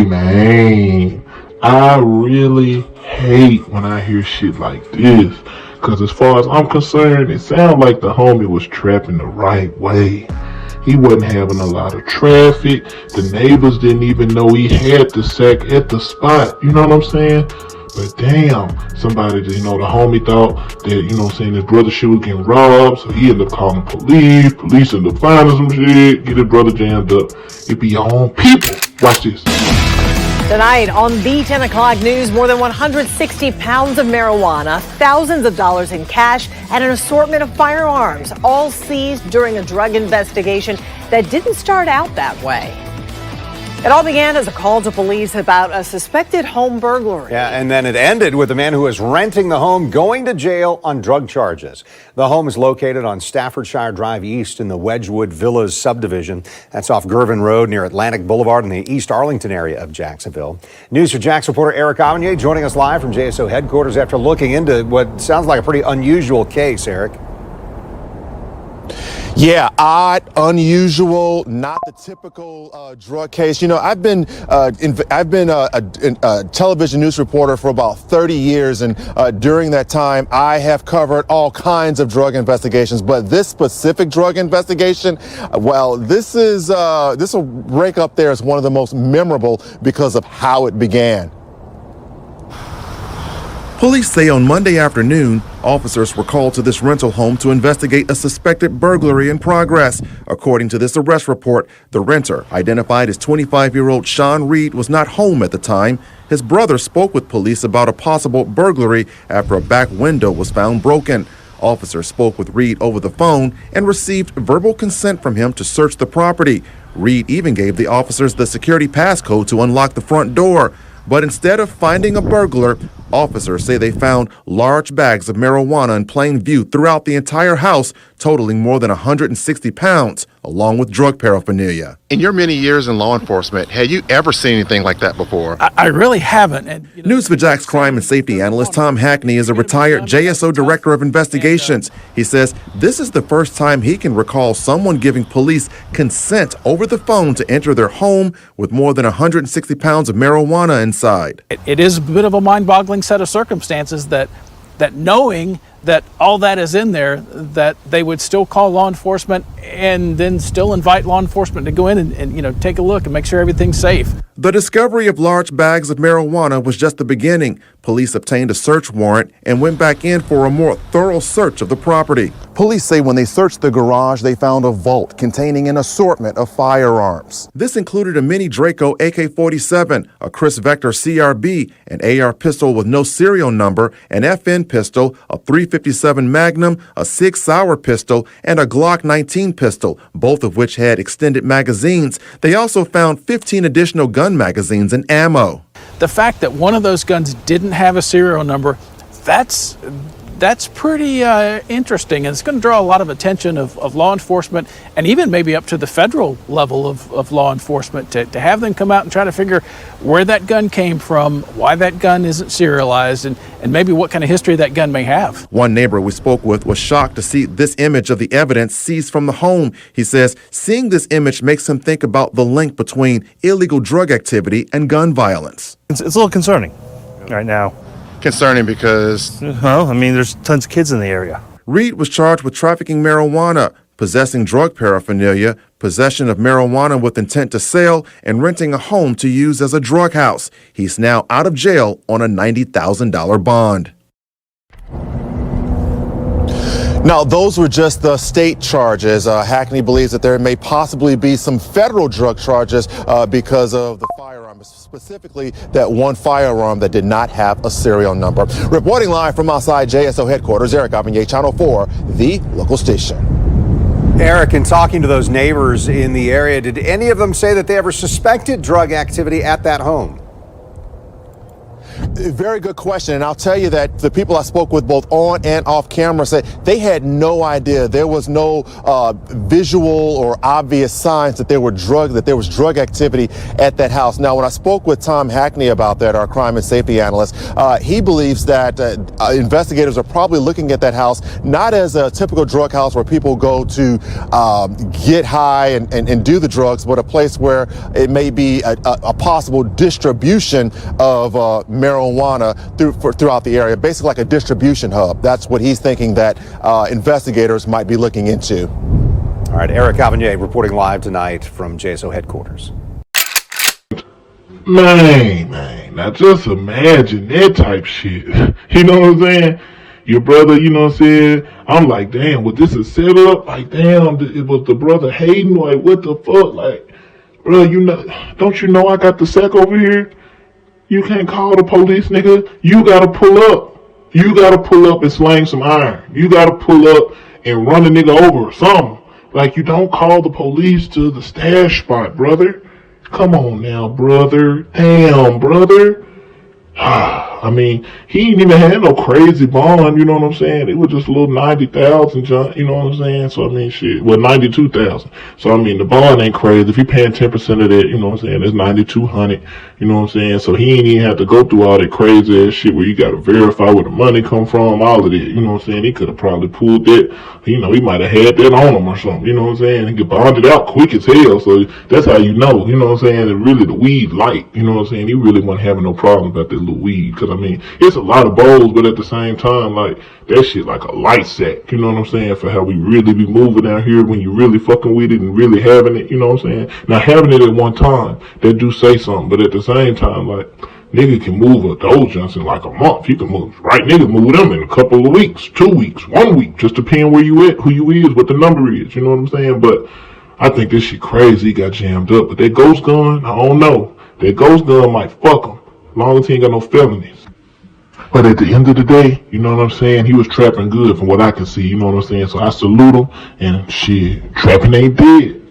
Man, I really hate when I hear shit like this. Cause as far as I'm concerned, it sounds like the homie was trapping the right way. He wasn't having a lot of traffic. The neighbors didn't even know he had the sack at the spot. You know what I'm saying? But damn, somebody, the homie thought that, his brother shit was getting robbed, so he ended up calling police. Police ended up finding some shit, get his brother jammed up. It be your own people. Watch this. Tonight on the 10 o'clock news, more than 160 pounds of marijuana, thousands of dollars in cash, and an assortment of firearms, all seized during a drug investigation that didn't start out that way. It all began as a call to police about a suspected home burglary. Yeah, and then it ended with the man who was renting the home going to jail on drug charges. The home is located on Staffordshire Drive East in the Wedgwood Villas subdivision. That's off Girvan Road near Atlantic Boulevard in the East Arlington area of Jacksonville. News for Jax reporter Eric Avanier joining us live from JSO headquarters after looking into what sounds like a pretty unusual case, Eric. Yeah, odd, unusual, not the typical drug case. You know, I've been a television news reporter for about 30 years, and during that time, I have covered all kinds of drug investigations. But this specific drug investigation, well, this will rank up there as one of the most memorable because of how it began. Police say on Monday afternoon, officers were called to this rental home to investigate a suspected burglary in progress. According to this arrest report, the renter, identified as 25-year-old Sean Reed, was not home at the time. His brother spoke with police about a possible burglary after a back window was found broken. Officers spoke with Reed over the phone and received verbal consent from him to search the property. Reed even gave the officers the security passcode to unlock the front door. But instead of finding a burglar, officers say they found large bags of marijuana in plain view throughout the entire house, totaling more than 160 pounds, along with drug paraphernalia. In your many years in law enforcement, had you ever seen anything like that before? I really haven't. And, News for Jax crime and safety analyst Tom Hackney is a retired JSO director of investigations. He says this is the first time he can recall someone giving police consent over the phone to enter their home with more than 160 pounds of marijuana inside. it is a bit of a mind-boggling set of circumstances that knowing that all that is in there, that they would still call law enforcement and then still invite law enforcement to go in and take a look and make sure everything's safe. The discovery of large bags of marijuana was just the beginning. Police obtained a search warrant and went back in for a more thorough search of the property. Police say when they searched the garage, they found a vault containing an assortment of firearms. This included a mini Draco AK-47, a Chris Vector CRB, an AR pistol with no serial number, an FN pistol, a .357 Magnum, a Sig Sauer pistol, and a Glock 19 pistol, both of which had extended magazines. They also found 15 additional gun magazines and ammo. The fact that one of those guns didn't have a serial number, that's pretty interesting, and it's going to draw a lot of attention of law enforcement and even maybe up to the federal level of law enforcement to have them come out and try to figure where that gun came from, why that gun isn't serialized, and maybe what kind of history that gun may have. One neighbor we spoke with was shocked to see this image of the evidence seized from the home. He says seeing this image makes him think about the link between illegal drug activity and gun violence. It's a little concerning right now. Concerning because, Well, I mean, there's tons of kids in the area. Reed was charged with trafficking marijuana, possessing drug paraphernalia, possession of marijuana with intent to sell, and renting a home to use as a drug house. He's now out of jail on a $90,000 bond. Now, those were just the state charges. Hackney believes that there may possibly be some federal drug charges because of the firearm, specifically that one firearm that did not have a serial number. Reporting live from outside JSO headquarters, Eric Avanier, Channel 4, the local station. Eric, in talking to those neighbors in the area, did any of them say that they ever suspected drug activity at that home? Very good question. And I'll tell you that the people I spoke with both on and off camera said they had no idea. There was no visual or obvious signs that there was drug activity at that house. Now, when I spoke with Tom Hackney about that, our crime and safety analyst, he believes that investigators are probably looking at that house not as a typical drug house where people go to get high and do the drugs, but a place where it may be a possible distribution of marijuana throughout the area, basically like a distribution hub. That's what he's thinking that investigators might be looking into. All right, Eric Cavanier reporting live tonight from JSO headquarters. Man, now just imagine that type shit. You know what I'm saying? Your brother, you know what I'm saying? I'm like, damn, was this a setup? Like, damn, it was the brother hating? Like, what the fuck? Like, bro, you know, don't you know I got the sack over here? You can't call the police, nigga. You gotta pull up. You gotta pull up and slang some iron. You gotta pull up and run a nigga over or something. Like, you don't call the police to the stash spot, brother. Come on now, brother. Damn, brother. I mean, he ain't even had no crazy bond, you know what I'm saying? It was just a little 90,000, you know what I'm saying? So, I mean, shit, well, 92,000. So, I mean, the bond ain't crazy. If he paying 10% of that, you know what I'm saying? That's 9,200, you know what I'm saying? So, he ain't even have to go through all that crazy ass shit where you got to verify where the money come from, all of that, you know what I'm saying? He could have probably pulled that, you know, he might have had that on him or something, you know what I'm saying? He could bond it out quick as hell, so that's how you know, you know what I'm saying? And really, the weed light, you know what I'm saying? He really wasn't having no problem about that little weed, because I mean, it's a lot of bowls, but at the same time, like, that shit like a light sack, you know what I'm saying, for how we really be moving out here when you really fucking with it and really having it, you know what I'm saying? Now, having it at one time, that do say something, but at the same time, like, nigga can move those junks in like a month. You can move, right? Nigga move them in a couple of weeks, 2 weeks, 1 week, just depending where you at, who you is, what the number is, you know what I'm saying? But I think this shit crazy, he got jammed up. But that ghost gun, I don't know. That ghost gun might fuck him, as long as he ain't got no felonies. But at the end of the day, you know what I'm saying? He was trapping good from what I can see, you know what I'm saying? So I salute him, and shit, trapping ain't dead.